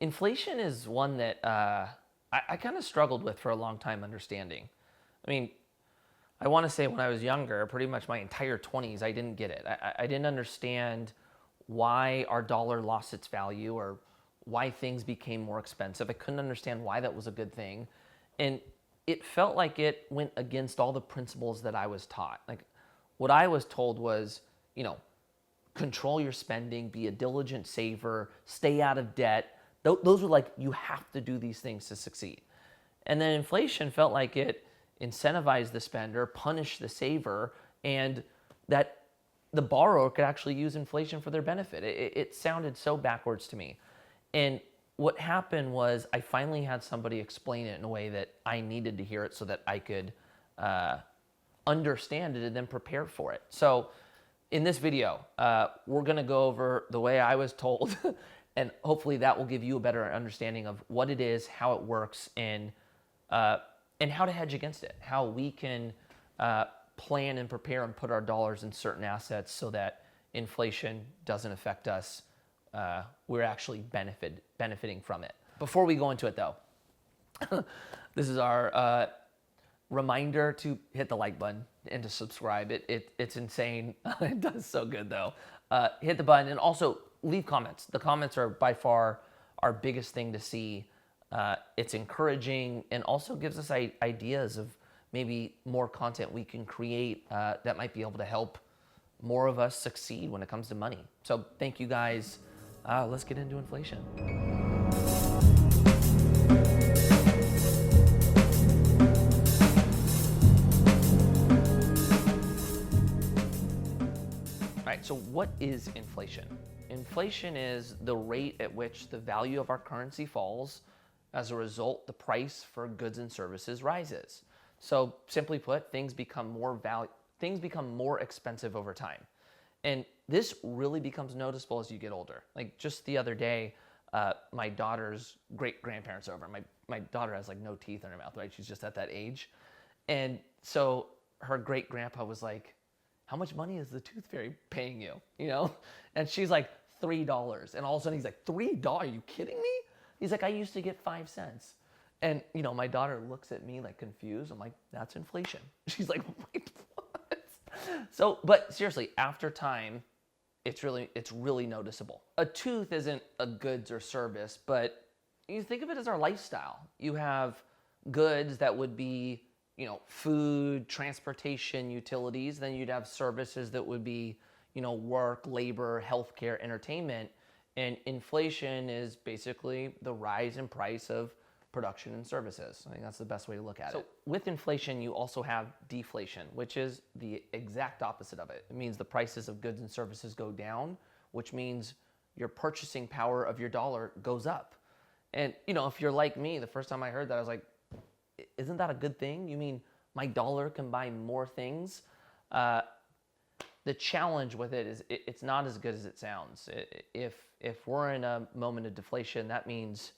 Inflation is one that I kind of struggled with for a long time understanding. I mean, I want to say when I was younger, pretty much my entire 20s, I didn't get it. I didn't understand why our dollar lost its value or why things became more expensive. I couldn't understand why that was a good thing. And it felt like it went against all the principles that I was taught. Like what I was told was, you know, control your spending, be a diligent saver, stay out of debt. Those were like, you have to do these things to succeed. And then inflation felt like it incentivized the spender, punished the saver, and that the borrower could actually use inflation for their benefit. It sounded so backwards to me. And what happened was I finally had somebody explain it in a way that I needed to hear it so that I could understand it and then prepare for it. So in this video, we're gonna go over the way I was told and hopefully that will give you a better understanding of what it is, how it works, and how to hedge against it, how we can plan and prepare and put our dollars in certain assets so that inflation doesn't affect us. We're actually benefiting from it. Before we go into it though, this is our reminder to hit the like button and to subscribe. It's insane. It does so good though. Hit the button and also leave comments. The comments are by far our biggest thing to see. It's encouraging and also gives us ideas of maybe more content we can create that might be able to help more of us succeed when it comes to money. So thank you guys. Let's get into inflation. All right, so what is inflation? Inflation is the rate at which the value of our currency falls. As a result, the price for goods and services rises. So simply put, things become more expensive over time. And this really becomes noticeable as you get older. Like just the other day, my daughter's great-grandparents are over. My daughter has like no teeth in her mouth, right? She's just at that age. And so her great-grandpa was like, how much money is the tooth fairy paying you? You know? And she's like, $3. And all of a sudden he's like, $3? Are you kidding me? He's like, I used to get 5 cents. And, you know, my daughter looks at me like confused. I'm like, that's inflation. She's like, wait, what? So, but seriously, after time, it's really noticeable. A tooth isn't a goods or service, but you think of it as our lifestyle. You have goods that would be, you know, food, transportation, utilities. Then you'd have services that would be, you know, work, labor, healthcare, entertainment. And inflation is basically the rise in price of production and services. I think that's the best way to look at it. With inflation, you also have deflation, which is the exact opposite of it. It means the prices of goods and services go down, which means your purchasing power of your dollar goes up. And, you know, if you're like me, the first time I heard that, I was like, isn't that a good thing? You mean my dollar can buy more things? The challenge with it is it's not as good as it sounds. If we're in a moment of deflation, that means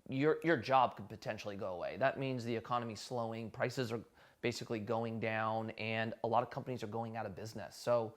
your job could potentially go away. That means the economy's slowing, prices are basically going down, and a lot of companies are going out of business. So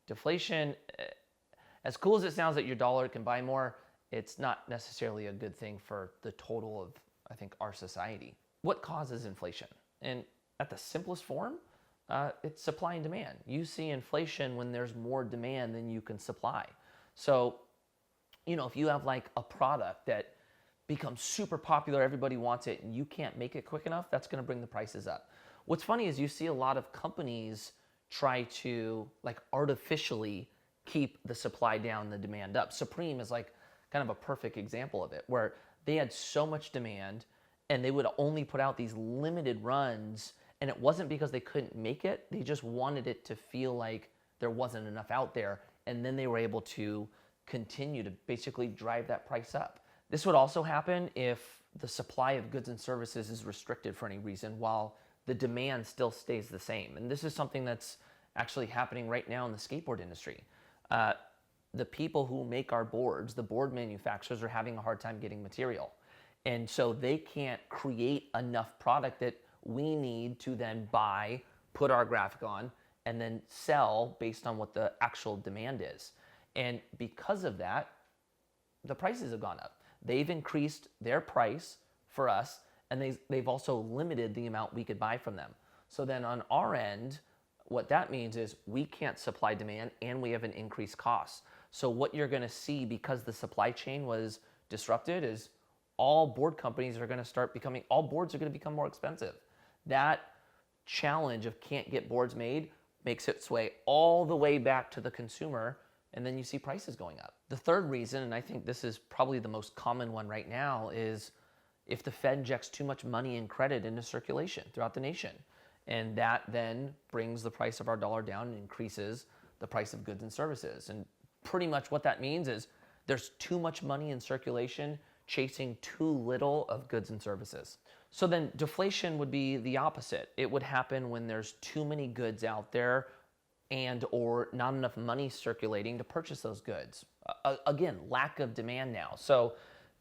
deflation, as cool as it sounds that your dollar can buy more, it's not necessarily a good thing for the total of, I think, our society. What causes inflation? And at the simplest form, it's supply and demand. You see inflation when there's more demand than you can supply. So, you know, if you have like a product that becomes super popular, everybody wants it, and you can't make it quick enough, that's gonna bring the prices up. What's funny is you see a lot of companies try to like artificially keep the supply down, the demand up. Supreme is like kind of a perfect example of it, where they had so much demand and they would only put out these limited runs. And it wasn't because they couldn't make it, they just wanted it to feel like there wasn't enough out there. And then they were able to continue to basically drive that price up. This would also happen if the supply of goods and services is restricted for any reason while the demand still stays the same. And this is something that's actually happening right now in the skateboard industry. The people who make our boards, the board manufacturers, are having a hard time getting material. And so they can't create enough product that we need to then buy, put our graphic on, and then sell based on what the actual demand is. And because of that, the prices have gone up. They've increased their price for us, and they've also limited the amount we could buy from them. So then on our end, what that means is we can't supply demand and we have an increased cost. So what you're going to see, because the supply chain was disrupted, is all board companies are going to start becoming, all boards are going to become more expensive. That challenge of can't get boards made makes its way all the way back to the consumer, and then you see prices going up. The third reason, and I think this is probably the most common one right now, is if the Fed injects too much money and credit into circulation throughout the nation. And that then brings the price of our dollar down and increases the price of goods and services. And pretty much what that means is there's too much money in circulation chasing too little of goods and services. So then deflation would be the opposite. It would happen when there's too many goods out there and or not enough money circulating to purchase those goods. Again, lack of demand now. So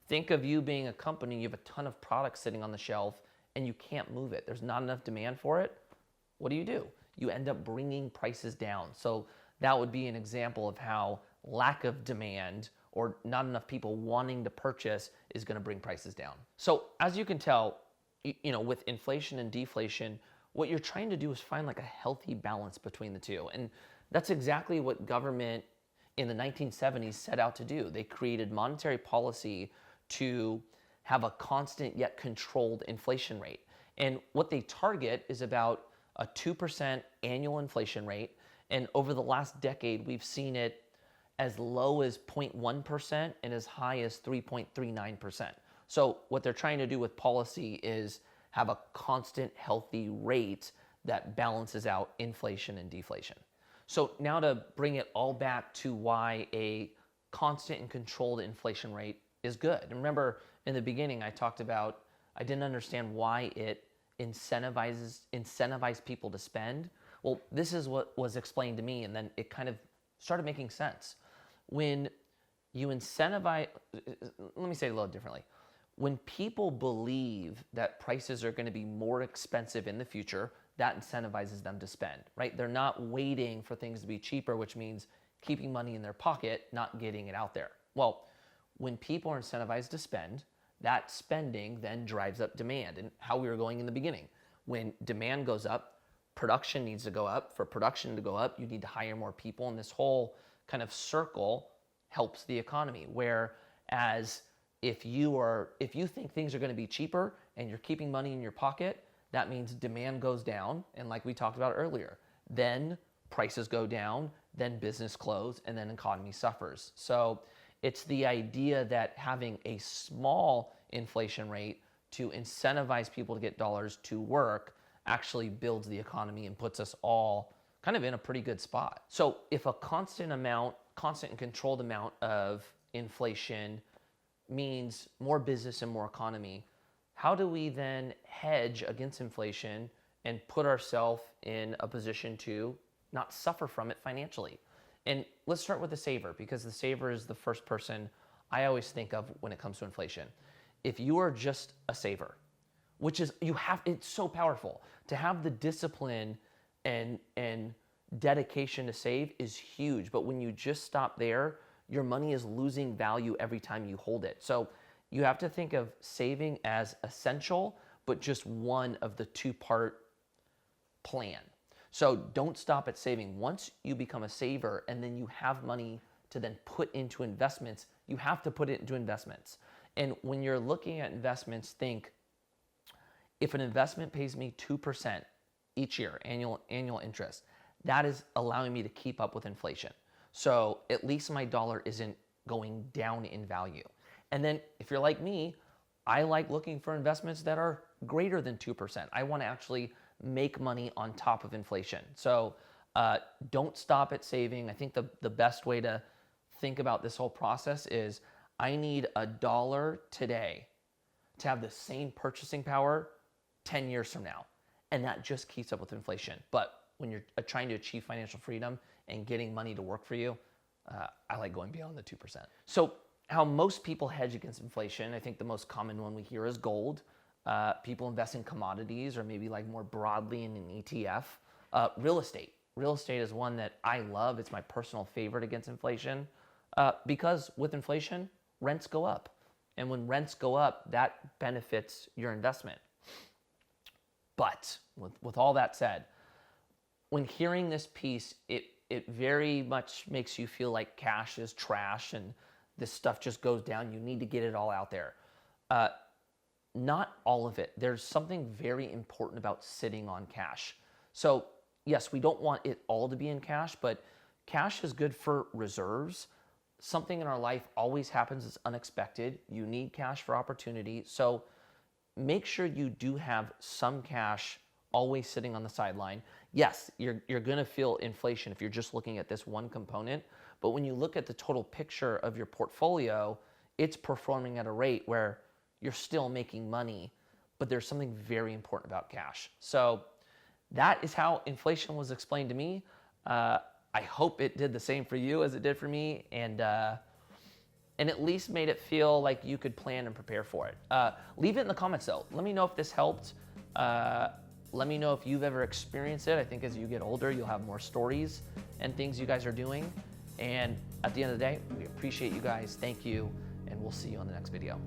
think of you being a company, you have a ton of products sitting on the shelf and you can't move it. There's not enough demand for it. What do? You end up bringing prices down. So that would be an example of how lack of demand or not enough people wanting to purchase is going to bring prices down. So as you can tell, with inflation and deflation, what you're trying to do is find like a healthy balance between the two. And that's exactly what government in the 1970s set out to do. They created monetary policy to have a constant yet controlled inflation rate. And what they target is about a 2% annual inflation rate. And over the last decade, we've seen it as low as 0.1% and as high as 3.39%. So what they're trying to do with policy is have a constant healthy rate that balances out inflation and deflation. So now to bring it all back to why a constant and controlled inflation rate is good. And remember in the beginning I talked about I didn't understand why it incentivized people to spend. Well, this is what was explained to me, and then it kind of started making sense. When you incentivize, let me say it a little differently. When people believe that prices are going to be more expensive in the future, that incentivizes them to spend, right? They're not waiting for things to be cheaper, which means keeping money in their pocket, not getting it out there. Well, when people are incentivized to spend, that spending then drives up demand, and how we were going in the beginning. When demand goes up, production needs to go up. For production to go up, you need to hire more people, and this whole kind of circle helps the economy. Whereas if you think things are going to be cheaper and you're keeping money in your pocket, that means demand goes down, and like we talked about earlier, then prices go down, then business close, and then economy suffers. So it's the idea that having a small inflation rate to incentivize people to get dollars to work actually builds the economy and puts us all kind of in a pretty good spot. So if a constant and controlled amount of inflation means more business and more economy, how do we then hedge against inflation and put ourselves in a position to not suffer from it financially? And let's start with the saver, because the saver is the first person I always think of when it comes to inflation. If you are just a saver, which is, it's so powerful. To have the discipline and dedication to save is huge. But when you just stop there, your money is losing value every time you hold it. So you have to think of saving as essential, but just one of the two-part plan. So don't stop at saving. Once you become a saver and then you have money to then put into investments, you have to put it into investments. And when you're looking at investments, think, if an investment pays me 2% each year, annual interest, that is allowing me to keep up with inflation. So at least my dollar isn't going down in value. And then if you're like me, I like looking for investments that are greater than 2%. I want to actually make money on top of inflation. So don't stop at saving. I think the best way to think about this whole process is I need $1 today to have the same purchasing power 10 years from now. And that just keeps up with inflation. But when you're trying to achieve financial freedom and getting money to work for you, I like going beyond the 2%. So how most people hedge against inflation, I think the most common one we hear is gold. People invest in commodities, or maybe like more broadly in an ETF. Real estate. Real estate is one that I love. It's my personal favorite against inflation, because with inflation, rents go up. And when rents go up, that benefits your investment. But with all that said, when hearing this piece, it very much makes you feel like cash is trash and this stuff just goes down. You need to get it all out there. Not all of it. There's something very important about sitting on cash. So yes, we don't want it all to be in cash, but cash is good for reserves. Something in our life always happens that's unexpected. You need cash for opportunity. So make sure you do have some cash always sitting on the sideline. Yes, you're going to feel inflation if you're just looking at this one component, but when you look at the total picture of your portfolio, it's performing at a rate where you're still making money, but there's something very important about cash. So that is how inflation was explained to me. I hope it did the same for you as it did for me, and at least made it feel like you could plan and prepare for it. Leave it in the comments though. Let me know if this helped. Let me know if you've ever experienced it. I think as you get older, you'll have more stories and things you guys are doing. And at the end of the day, we appreciate you guys. Thank you, and we'll see you on the next video.